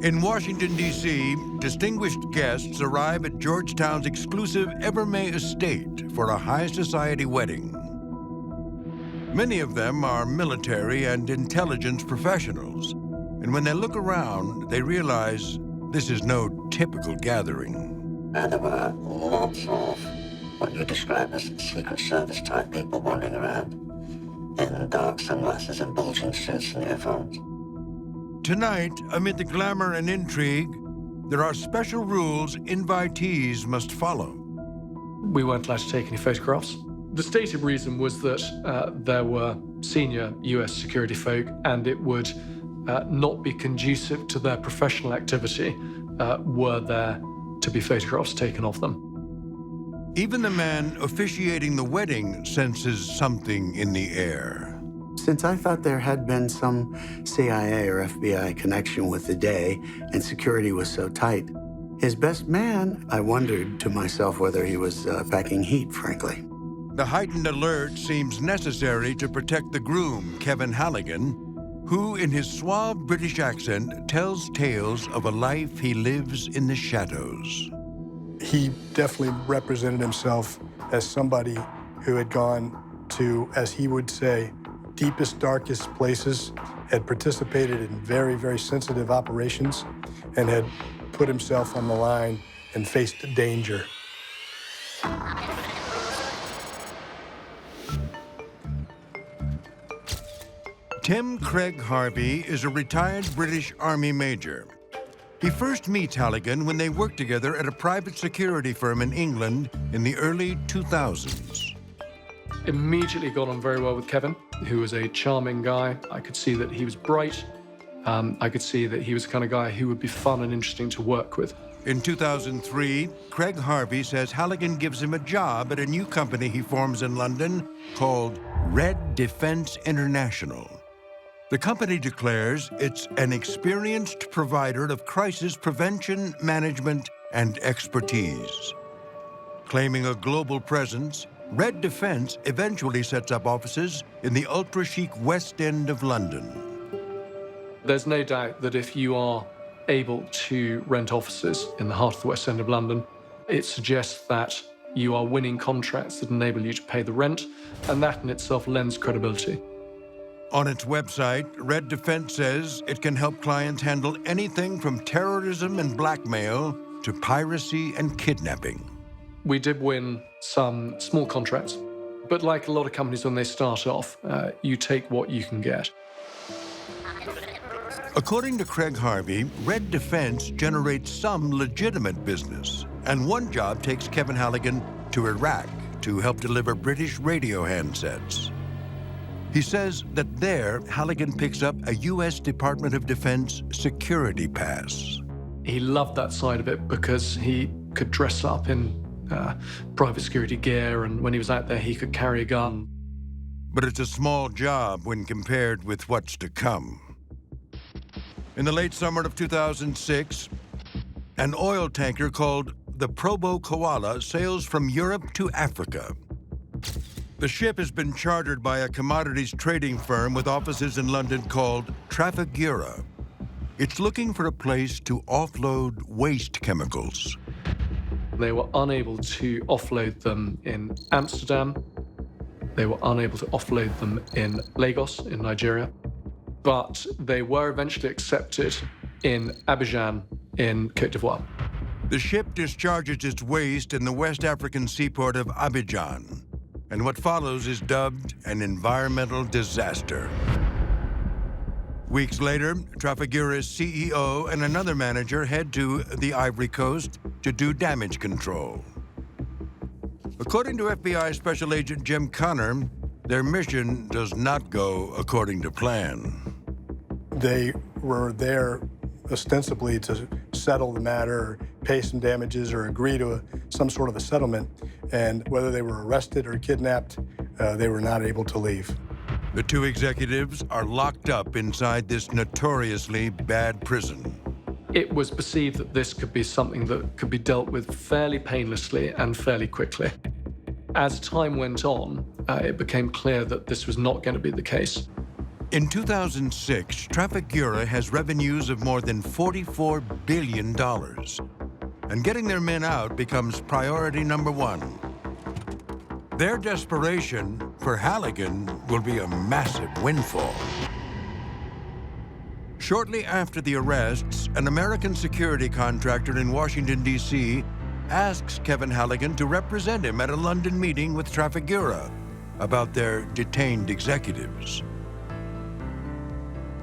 In Washington, D.C., distinguished guests arrive at Georgetown's exclusive Evermay estate for a high society wedding. Many of them are military and intelligence professionals, and when they look around, they realize this is no typical gathering. There were lots of what you describe as Secret Service type people wandering around in dark sunglasses and bulging suits and earphones. Tonight, amid the glamour and intrigue, there are special rules invitees must follow. We weren't allowed to take any photographs. The stated reason was that there were senior US security folk and it would not be conducive to their professional activity were there to be photographs taken of them. Even the man officiating the wedding senses something in the air. Since I thought there had been some CIA or FBI connection with the day and security was so tight, his best man, I wondered to myself whether he was packing heat, frankly. The heightened alert seems necessary to protect the groom, Kevin Halligen, who, in his suave British accent, tells tales of a life he lives in the shadows. He definitely represented himself as somebody who had gone to, as he would say, deepest, darkest places, had participated in very, very sensitive operations, and had put himself on the line and faced danger. Tim Craig Harvey is a retired British Army major. He first meets Halligen when they work together at a private security firm in England in the early 2000s. Immediately got on very well with Kevin, who was a charming guy. I could see that he was bright. I could see that he was the kind of guy who would be fun and interesting to work with. In 2003, Craig Harvey says Halligen gives him a job at a new company he forms in London called Red Defense International. The company declares it's an experienced provider of crisis prevention, management, and expertise. Claiming a global presence, Red Defense eventually sets up offices in the ultra-chic West End of London. There's no doubt that if you are able to rent offices in the heart of the West End of London, it suggests that you are winning contracts that enable you to pay the rent, and that in itself lends credibility. On its website, Red Defense says it can help clients handle anything from terrorism and blackmail to piracy and kidnapping. We did win some small contracts, but like a lot of companies when they start off, you take what you can get. According to Craig Harvey, Red Defense generates some legitimate business, and one job takes Kevin Halligen to Iraq to help deliver British radio handsets. He says that there, Halligen picks up a U.S. Department of Defense security pass. He loved that side of it because he could dress up in private security gear, and when he was out there, he could carry a gun. But it's a small job when compared with what's to come. In the late summer of 2006, an oil tanker called the Probo Koala sails from Europe to Africa. The ship has been chartered by a commodities trading firm with offices in London called Trafigura. It's looking for a place to offload waste chemicals. They were unable to offload them in Amsterdam. They were unable to offload them in Lagos, in Nigeria. But they were eventually accepted in Abidjan, in Côte d'Ivoire. The ship discharges its waste in the West African seaport of Abidjan, and what follows is dubbed an environmental disaster. Weeks later, Trafigura's CEO and another manager head to the Ivory Coast to do damage control. According to FBI Special Agent Jim Connor, their mission does not go according to plan. They were there ostensibly to settle the matter, or pay some damages, or agree to some sort of a settlement. And whether they were arrested or kidnapped, they were not able to leave. The two executives are locked up inside this notoriously bad prison. It was perceived that this could be something that could be dealt with fairly painlessly and fairly quickly. As time went on, it became clear that this was not going to be the case. In 2006, Trafigura has revenues of more than $44 billion. And getting their men out becomes priority number one. Their desperation for Halligen will be a massive windfall. Shortly after the arrests, an American security contractor in Washington, D.C. asks Kevin Halligen to represent him at a London meeting with Trafigura about their detained executives.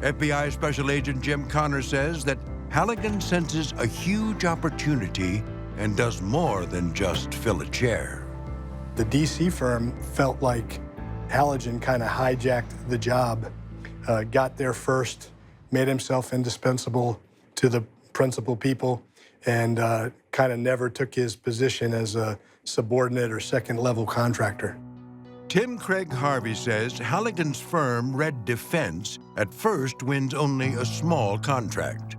FBI Special Agent Jim Connor says that Halligen senses a huge opportunity and does more than just fill a chair. The DC firm felt like Halligen kind of hijacked the job, got there first, made himself indispensable to the principal people, and kind of never took his position as a subordinate or second-level contractor. Tim Craig Harvey says Halligen's firm, Red Defense, at first wins only a small contract.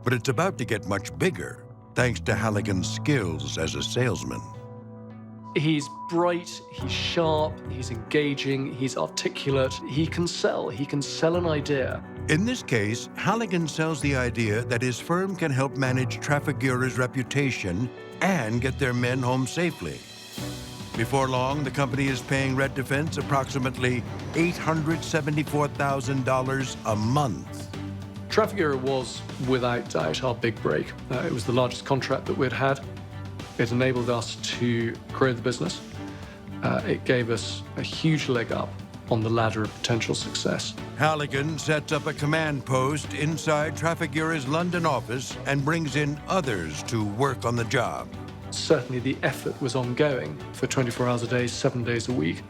But it's about to get much bigger, thanks to Halligen's skills as a salesman. He's bright, he's sharp, he's engaging, he's articulate. He can sell an idea. In this case, Halligen sells the idea that his firm can help manage Trafigura's reputation and get their men home safely. Before long, the company is paying Red Defense approximately $874,000 a month. Trafigura was, without doubt, our big break. It was the largest contract that we'd had. It enabled us to grow the business. It gave us a huge leg up on the ladder of potential success. Halligen sets up a command post inside Trafigura's London office and brings in others to work on the job. Certainly the effort was ongoing for 24 hours a day, 7 days a week.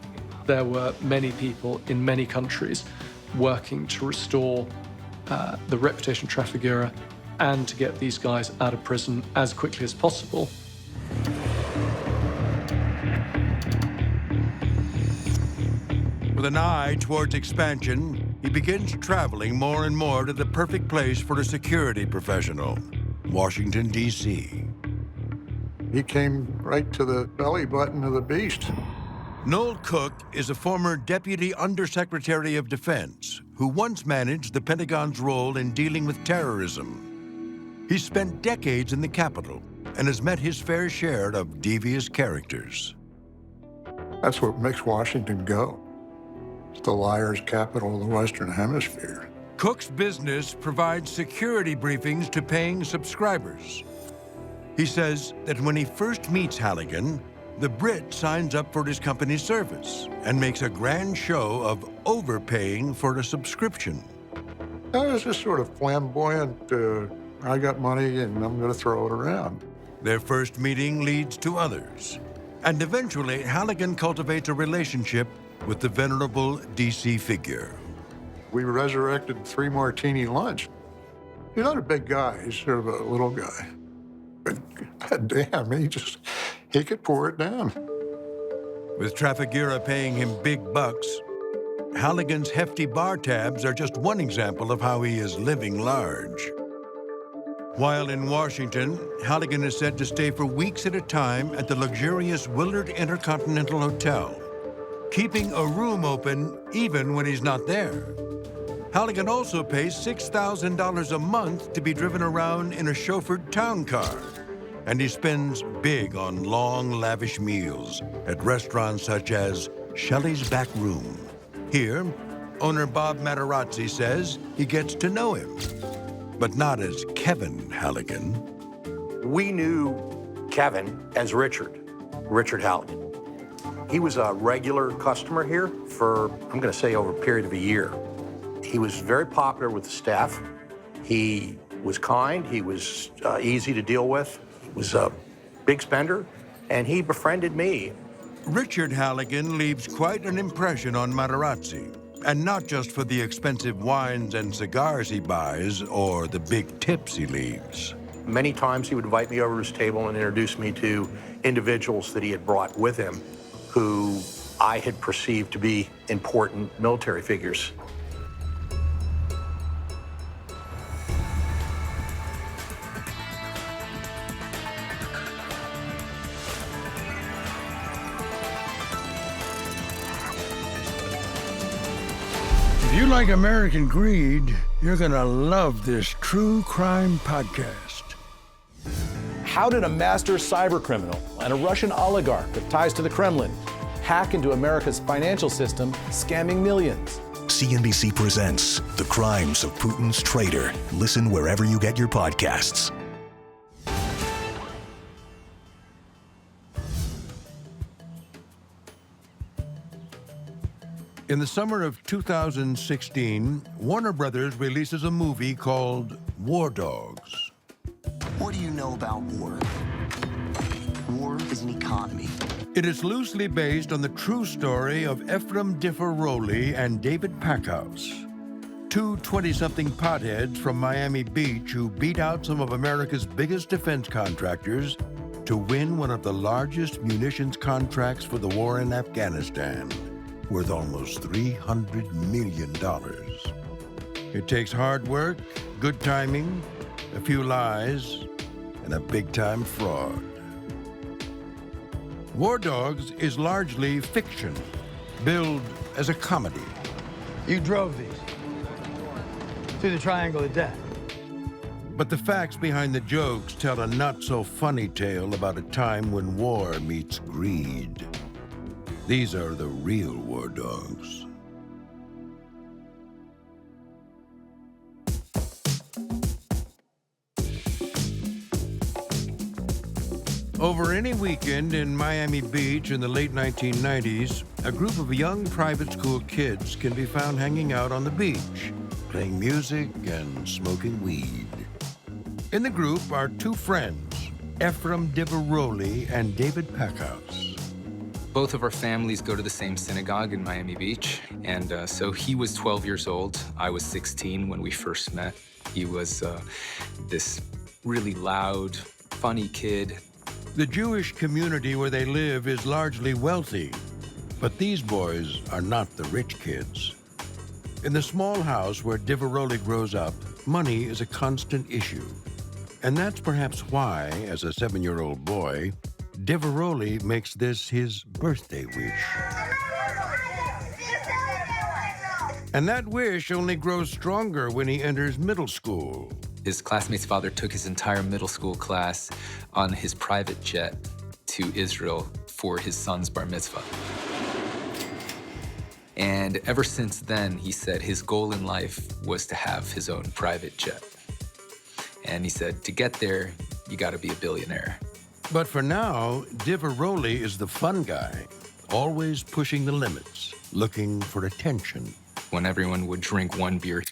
There were many people in many countries working to restore the reputation of Trafigura and to get these guys out of prison as quickly as possible. With an eye towards expansion, he begins traveling more and more to the perfect place for a security professional, Washington, D.C. He came right to the belly button of the beast. Noel Cook is a former Deputy Undersecretary of Defense who once managed the Pentagon's role in dealing with terrorism. He spent decades in the Capitol and has met his fair share of devious characters. That's what makes Washington go. It's the liar's capital of the Western Hemisphere. Cook's business provides security briefings to paying subscribers. He says that when he first meets Halligen, the Brit signs up for his company's service and makes a grand show of overpaying for a subscription. I was just sort of flamboyant, I got money and I'm gonna throw it around. Their first meeting leads to others. And eventually, Halligen cultivates a relationship with the venerable DC figure. We resurrected 3 martini lunch. He's not a big guy, he's sort of a little guy. But goddamn, he could pour it down. With Trafigura paying him big bucks, Halligen's hefty bar tabs are just one example of how he is living large. While in Washington, Halligen is said to stay for weeks at a time at the luxurious Willard Intercontinental Hotel, keeping a room open even when he's not there. Halligen also pays $6,000 a month to be driven around in a chauffeured town car, and he spends big on long, lavish meals at restaurants such as Shelley's Back Room. Here, owner Bob Materazzi says he gets to know him, but not as Kevin Halligen. We knew Kevin as Richard Halligen. He was a regular customer here for, I'm going to say, over a period of a year. He was very popular with the staff. He was kind, he was easy to deal with. He was a big spender, and he befriended me. Richard Halligen leaves quite an impression on Materazzi, and not just for the expensive wines and cigars he buys or the big tips he leaves. Many times he would invite me over to his table and introduce me to individuals that he had brought with him who I had perceived to be important military figures. If you like American greed, you're gonna love this true crime podcast. How did a master cybercriminal and a Russian oligarch with ties to the Kremlin hack into America's financial system, scamming millions? CNBC presents The Crimes of Putin's Traitor. Listen wherever you get your podcasts. In the summer of 2016, Warner Brothers releases a movie called War Dogs. What do you know about war? War is an economy. It is loosely based on the true story of Efraim Diveroli and David Packhouse, two 20-something potheads from Miami Beach who beat out some of America's biggest defense contractors to win one of the largest munitions contracts for the war in Afghanistan, worth almost $300 million. It takes hard work, good timing, a few lies, and a big-time fraud. War Dogs is largely fiction, billed as a comedy. You drove these through the Triangle of Death. But the facts behind the jokes tell a not-so-funny tale about a time when war meets greed. These are the real War Dogs. Over any weekend in Miami Beach in the late 1990s, a group of young private school kids can be found hanging out on the beach, playing music and smoking weed. In the group are two friends, Efraim Diveroli and David Packhouse. Both of our families go to the same synagogue in Miami Beach, and so he was 12 years old. I was 16 when we first met. He was this really loud, funny kid. The Jewish community where they live is largely wealthy, but these boys are not the rich kids. In the small house where Diveroli grows up, money is a constant issue. And that's perhaps why, as a 7-year-old boy, Diveroli makes this his birthday wish. And that wish only grows stronger when he enters middle school. His classmate's father took his entire middle school class on his private jet to Israel for his son's bar mitzvah. And ever since then, he said his goal in life was to have his own private jet. And he said, to get there, you gotta be a billionaire. But for now, Diveroli is the fun guy, always pushing the limits, looking for attention. When everyone would drink one beer,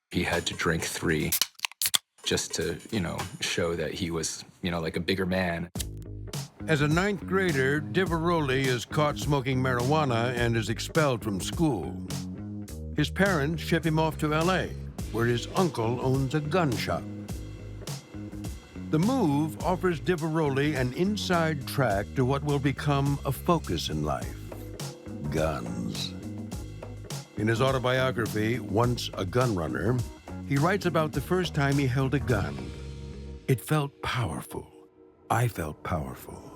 he had to drink 3 just to, show that he was, like a bigger man. As a 9th grader, Diveroli is caught smoking marijuana and is expelled from school. His parents ship him off to LA, where his uncle owns a gun shop. The move offers Diveroli an inside track to what will become a focus in life: guns. In his autobiography, Once a Gun Runner, he writes about the first time he held a gun. It felt powerful. I felt powerful.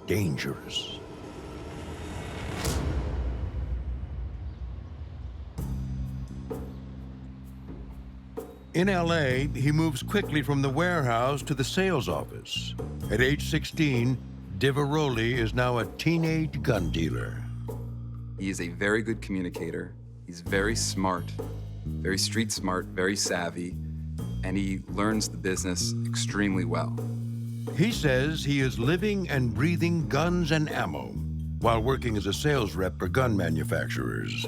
Dangerous. In LA, he moves quickly from the warehouse to the sales office. At age 16, Diveroli is now a teenage gun dealer. He is a very good communicator. He's very smart, very street smart, very savvy, and he learns the business extremely well. He says he is living and breathing guns and ammo while working as a sales rep for gun manufacturers.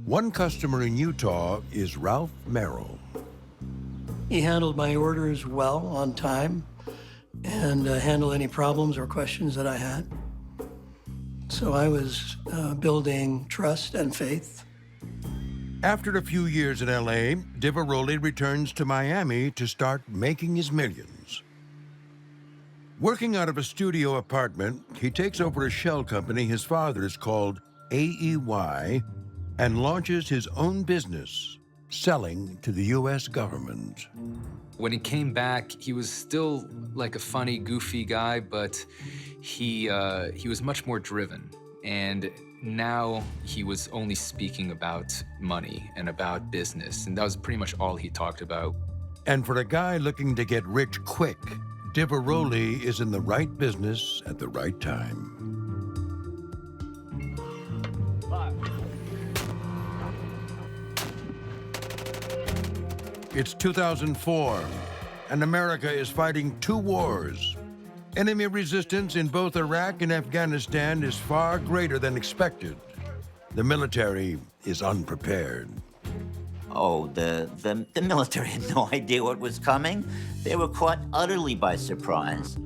One customer in Utah is Ralph Merrill. He handled my orders well, on time, and handled any problems or questions that I had. So I was building trust and faith. After a few years in LA, Diveroli returns to Miami to start making his millions. Working out of a studio apartment, he takes over a shell company his father's called AEY and launches his own business, selling to the U.S. government. When he came back, he was still like a funny, goofy guy, but he was much more driven. And now he was only speaking about money and about business, and that was pretty much all he talked about. And for a guy looking to get rich quick, Diveroli is in the right business at the right time. It's 2004, and America is fighting two wars. Enemy resistance in both Iraq and Afghanistan is far greater than expected. The military is unprepared. Oh, the military had no idea what was coming. They were caught utterly by surprise.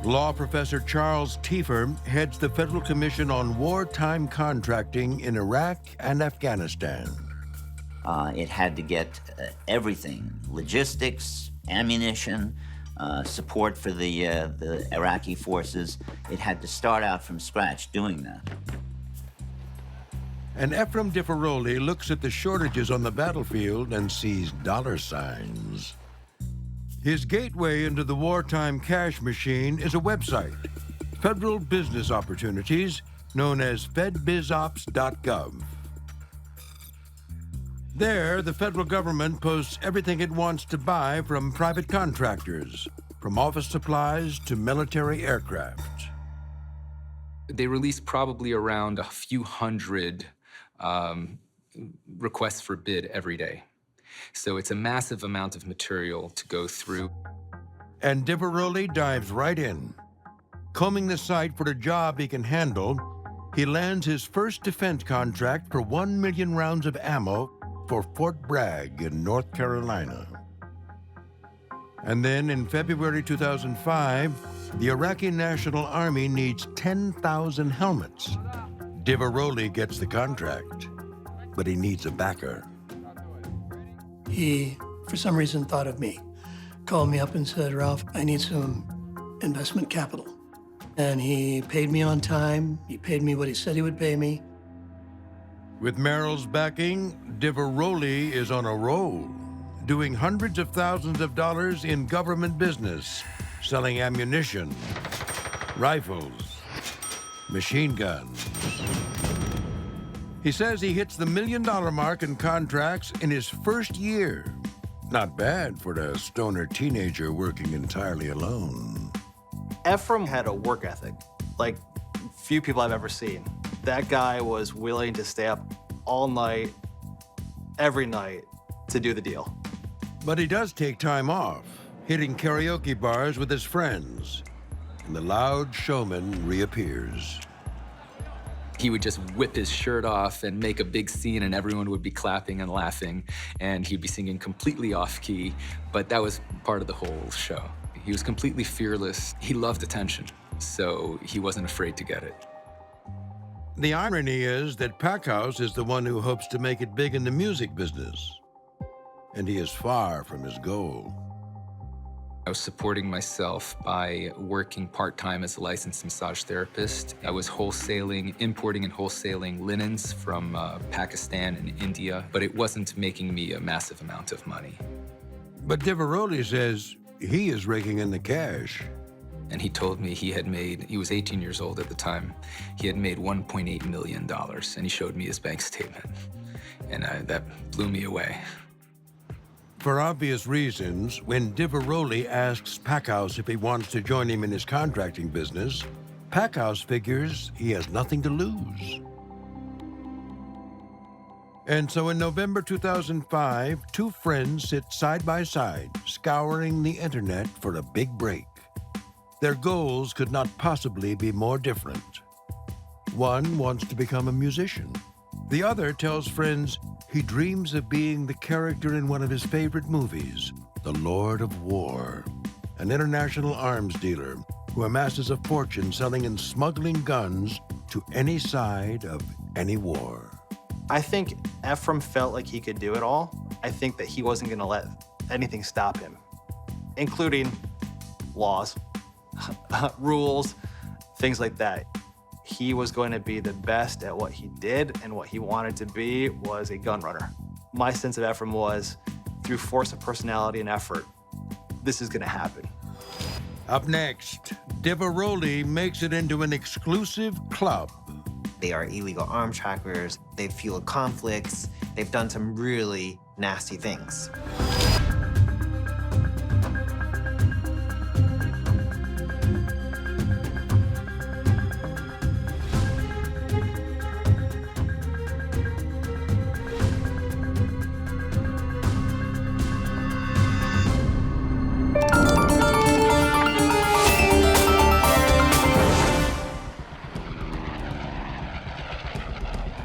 Law professor Charles Tiefer heads the Federal Commission on Wartime Contracting in Iraq and Afghanistan. It had to get everything, logistics, ammunition, support for the Iraqi forces. It had to start out from scratch doing that. And Efraim Diveroli looks at the shortages on the battlefield and sees dollar signs. His gateway into the wartime cash machine is a website, Federal Business Opportunities, known as fedbizops.gov. There, the federal government posts everything it wants to buy from private contractors, from office supplies to military aircraft. They release probably around a few hundred requests for bid every day. So it's a massive amount of material to go through. And Diveroli dives right in. Combing the site for a job he can handle, he lands his first defense contract for 1 million rounds of ammo for Fort Bragg in North Carolina. And then in February 2005, the Iraqi National Army needs 10,000 helmets. Diveroli gets the contract, but he needs a backer. He, for some reason, thought of me, called me up and said, Ralph, I need some investment capital. And he paid me on time. He paid me what he said he would pay me. With Merrill's backing, Diveroli is on a roll, doing hundreds of thousands of dollars in government business, selling ammunition, rifles, machine guns. He says he hits the $1 million mark in contracts in his first year. Not bad for a stoner teenager working entirely alone. Efraim had a work ethic like few people I've ever seen. That guy was willing to stay up all night, every night, to do the deal. But he does take time off, hitting karaoke bars with his friends, and the loud showman reappears. He would just whip his shirt off and make a big scene, and everyone would be clapping and laughing, and he'd be singing completely off-key, but that was part of the whole show. He was completely fearless. He loved attention, so he wasn't afraid to get it. The irony is that Packhouse is the one who hopes to make it big in the music business, and he is far from his goal. I was supporting myself by working part-time as a licensed massage therapist. I was wholesaling, importing and wholesaling linens from Pakistan and India, but it wasn't making me a massive amount of money. But Diveroli says he is raking in the cash. And he told me he was 18 years old at the time, he had made $1.8 million, and he showed me his bank statement. And that blew me away. For obvious reasons, when Diveroli asks Packhouse if he wants to join him in his contracting business, Packhouse figures he has nothing to lose. And so in November 2005, two friends sit side by side, scouring the internet for a big break. Their goals could not possibly be more different. One wants to become a musician. The other tells friends he dreams of being the character in one of his favorite movies, The Lord of War, an international arms dealer who amasses a fortune selling and smuggling guns to any side of any war. I think Efraim felt like he could do it all. I think that he wasn't going to let anything stop him, including laws, rules, things like that. He was going to be the best at what he did, and what he wanted to be was a gun runner. My sense of Efraim was, through force of personality and effort, this is going to happen. Up next, Diveroli makes it into an exclusive club. They are illegal arms traffickers. They've fueled conflicts. They've done some really nasty things.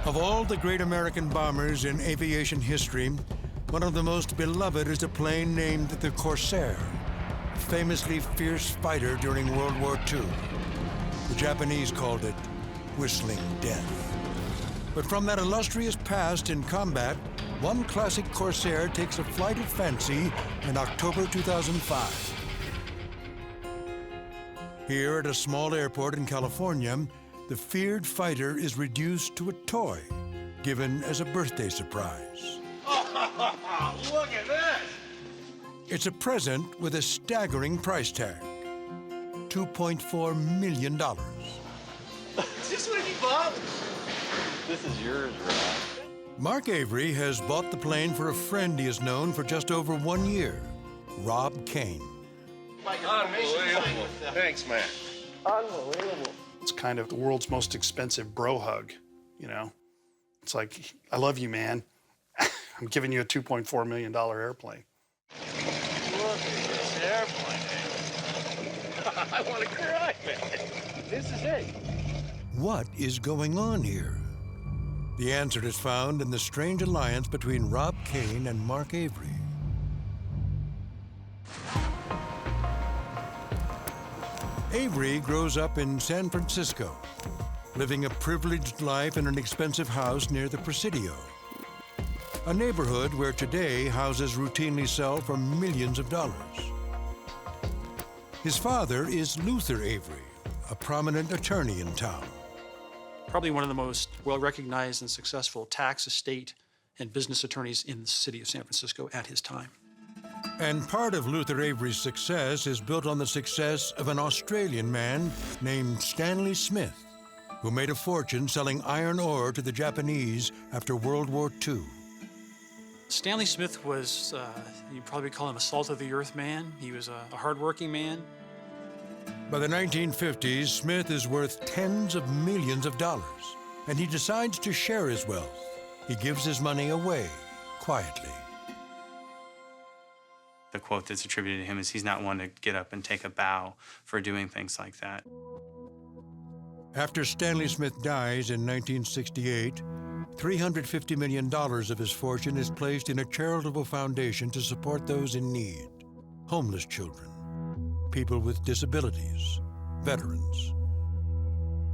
Of all the great American bombers in aviation history, one of the most beloved is a plane named the Corsair, a famously fierce fighter during World War II. The Japanese called it Whistling Death. But from that illustrious past in combat, one classic Corsair takes a flight of fancy in October 2005. Here at a small airport in California, the feared fighter is reduced to a toy, given as a birthday surprise. Look at this! It's a present with a staggering price tag, $2.4 million. Is this what you bought? This is yours, Rob. Mark Avery has bought the plane for a friend he has known for just over 1 year, Rob Kane. Unbelievable. Thanks, man. Unbelievable. It's kind of the world's most expensive bro hug, you know? It's like, I love you, man. I'm giving you a $2.4 million airplane. Look at this airplane. I want to cry, man. This is it. What is going on here? The answer is found in the strange alliance between Rob Kane and Mark Avery. Avery grows up in San Francisco, living a privileged life in an expensive house near the Presidio, a neighborhood where today houses routinely sell for millions of dollars. His father is Luther Avery, a prominent attorney in town. Probably one of the most well-recognized and successful tax, estate, and business attorneys in the city of San Francisco at his time. And part of Luther Avery's success is built on the success of an Australian man named Stanley Smith, who made a fortune selling iron ore to the Japanese after World War II. Stanley Smith was, you'd probably call him a salt-of-the-earth man. He was a hardworking man. By the 1950s, Smith is worth tens of millions of dollars, and he decides to share his wealth. He gives his money away, quietly. The quote that's attributed to him is he's not one to get up and take a bow for doing things like that. After Stanley Smith dies in 1968, $350 million of his fortune is placed in a charitable foundation to support those in need, homeless children, people with disabilities, veterans.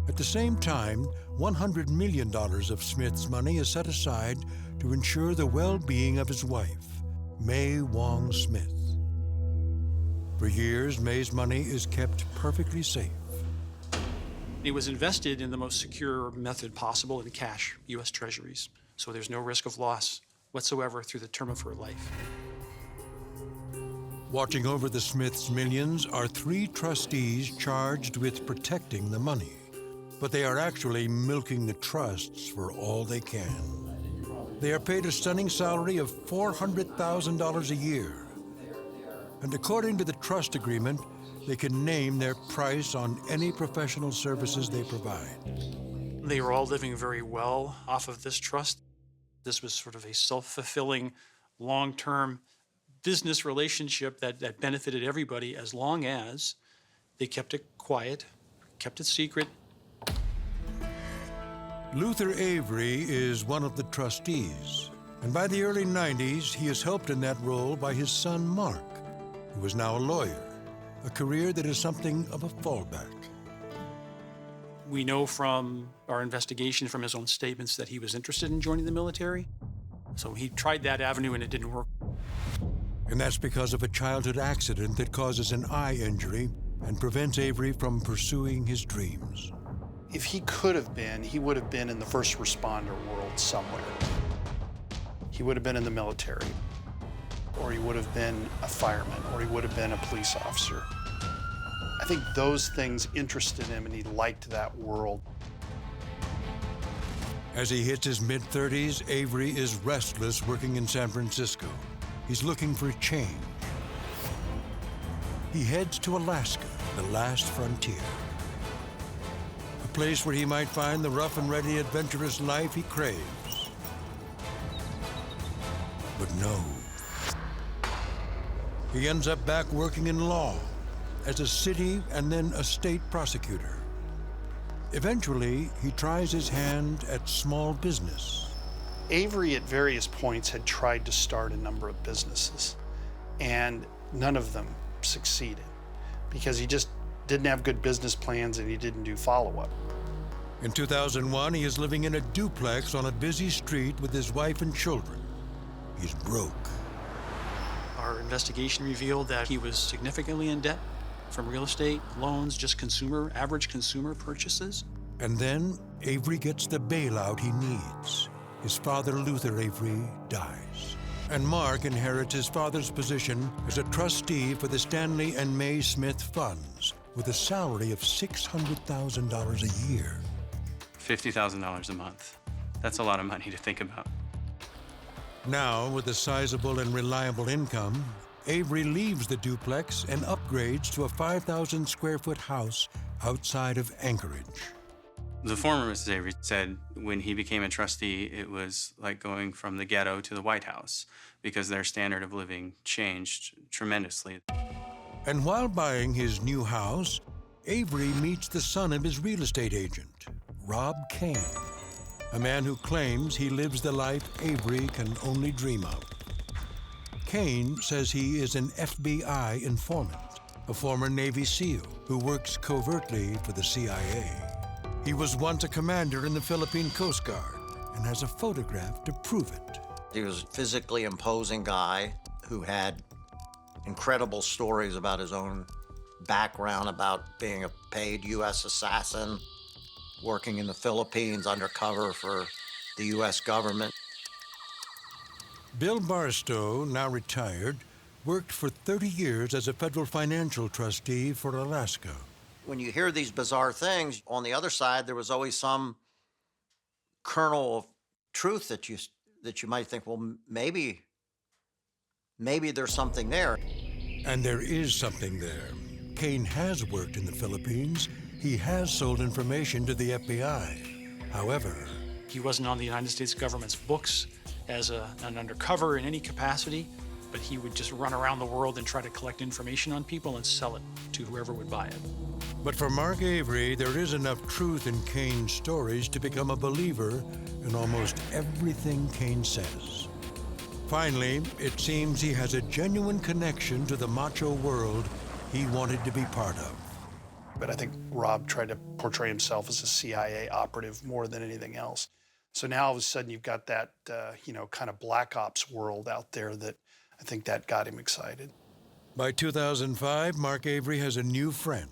At the same time, $100 million of Smith's money is set aside to ensure the well-being of his wife, May Wong Smith. For years, May's money is kept perfectly safe. It was invested in the most secure method possible in cash, U.S. Treasuries, so there's no risk of loss whatsoever through the term of her life. Watching over the Smiths' millions are 3 trustees charged with protecting the money, but they are actually milking the trusts for all they can. They are paid a stunning salary of $400,000 a year. And according to the trust agreement, they can name their price on any professional services they provide. They were all living very well off of this trust. This was sort of a self-fulfilling, long-term business relationship that benefited everybody as long as they kept it quiet, kept it secret. Luther Avery is one of the trustees, and by the early 90s, he is helped in that role by his son, Mark, who is now a lawyer, a career that is something of a fallback. We know from our investigation, from his own statements, that he was interested in joining the military. So he tried that avenue and it didn't work. And that's because of a childhood accident that causes an eye injury and prevents Avery from pursuing his dreams. If he could have been, he would have been in the first responder world somewhere. He would have been in the military, or he would have been a fireman, or he would have been a police officer. I think those things interested him, and he liked that world. As he hits his mid-30s, Avery is restless working in San Francisco. He's looking for a change. He heads to Alaska, the last frontier. A place where he might find the rough and ready adventurous life he craves. But no. He ends up back working in law as a city and then a state prosecutor. Eventually, he tries his hand at small business. Avery, at various points, had tried to start a number of businesses, and none of them succeeded because he just didn't have good business plans and he didn't do follow-up. In 2001, he is living in a duplex on a busy street with his wife and children. He's broke. Our investigation revealed that he was significantly in debt from real estate, loans, just average consumer purchases. And then Avery gets the bailout he needs. His father, Luther Avery, dies. And Mark inherits his father's position as a trustee for the Stanley and May Smith funds with a salary of $600,000 a year. $50,000 a month. That's a lot of money to think about. Now, with a sizable and reliable income, Avery leaves the duplex and upgrades to a 5,000 square foot house outside of Anchorage. The former Mrs. Avery said when he became a trustee, it was like going from the ghetto to the White House because their standard of living changed tremendously. And while buying his new house, Avery meets the son of his real estate agent, Rob Kane, a man who claims he lives the life Avery can only dream of. Kane says he is an FBI informant, a former Navy SEAL who works covertly for the CIA. He was once a commander in the Philippine Coast Guard and has a photograph to prove it. He was a physically imposing guy who had incredible stories about his own background, about being a paid U.S. assassin, working in the Philippines undercover for the U.S. government. Bill Barstow, now retired, worked for 30 years as a federal financial trustee for Alaska. When you hear these bizarre things, on the other side, there was always some kernel of truth that you might think, well, maybe there's something there. And there is something there. Kane has worked in the Philippines. He has sold information to the FBI. However, He wasn't on the United States government's books as an undercover in any capacity, but he would just run around the world and try to collect information on people and sell it to whoever would buy it. but for Mark Avery, there is enough truth in Kane's stories to become a believer in almost everything Kane says. Finally, it seems he has a genuine connection to the macho world he wanted to be part of. But I think Rob tried to portray himself as a CIA operative more than anything else. So now all of a sudden you've got that, kind of black ops world out there that I think that got him excited. By 2005, Mark Avery has a new friend,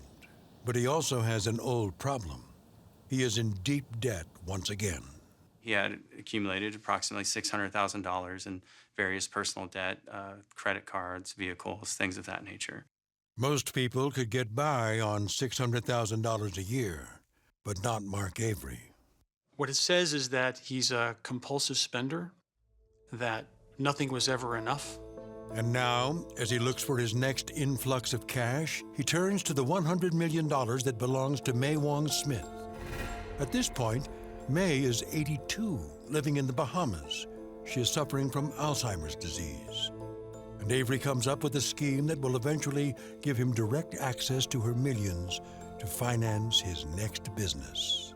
but he also has an old problem. He is in deep debt once again. He had accumulated approximately $600,000 in various personal debt, credit cards, vehicles, things of that nature. Most people could get by on $600,000 a year, but not Mark Avery. What it says is that he's a compulsive spender, that nothing was ever enough. And now, as he looks for his next influx of cash, he turns to the $100 million that belongs to May Wong Smith. At this point, May is 82, living in the Bahamas. She is suffering from Alzheimer's disease. And Avery comes up with a scheme that will eventually give him direct access to her millions to finance his next business.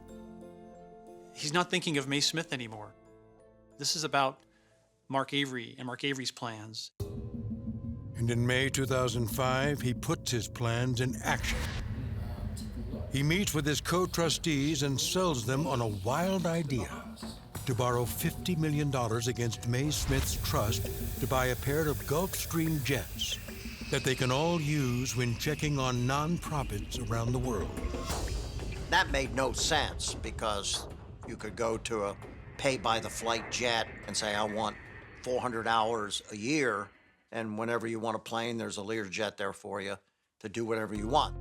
He's not thinking of May Smith anymore. This is about Mark Avery and Mark Avery's plans. And in May 2005, he puts his plans in action. He meets with his co-trustees and sells them on a wild idea to borrow $50 million against May Smith's trust to buy a pair of Gulfstream jets that they can all use when checking on nonprofits around the world. That made no sense because you could go to a pay-by-the-flight jet and say, I want 400 hours a year, and whenever you want a plane, there's a Learjet there for you to do whatever you want.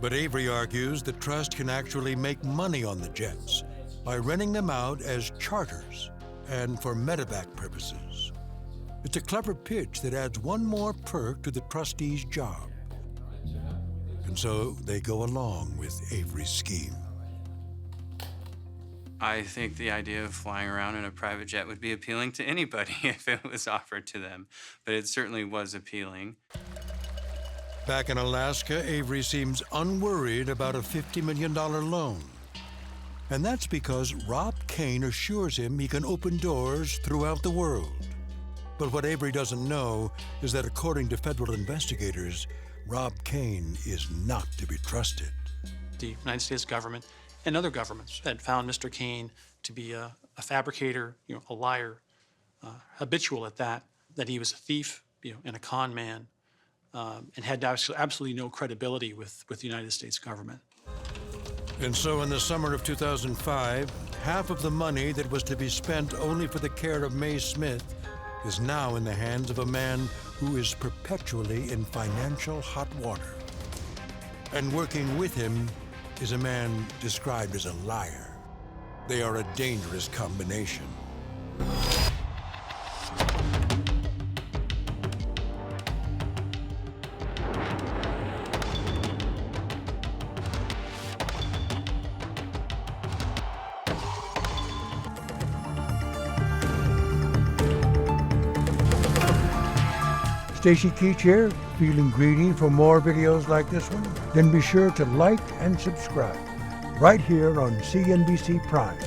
But Avery argues the trust can actually make money on the jets by renting them out as charters and for medevac purposes. It's a clever pitch that adds one more perk to the trustee's job. And so they go along with Avery's scheme. I think the idea of flying around in a private jet would be appealing to anybody if it was offered to them, but it certainly was appealing. Back in Alaska, Avery seems unworried about a $50 million loan. And that's because Rob Kane assures him he can open doors throughout the world. But what Avery doesn't know is that according to federal investigators, Rob Kane is not to be trusted. The United States government and other governments had found Mr. Kane to be a fabricator, a liar, habitual at that he was a thief, and a con man, and had absolutely no credibility with the United States government. And so in the summer of 2005, half of the money that was to be spent only for the care of Mae Smith is now in the hands of a man who is perpetually in financial hot water. And working with him is a man described as a liar. They are a dangerous combination. Stacy Keach here, feeling greedy for more videos like this one? Then be sure to like and subscribe right here on CNBC Prime.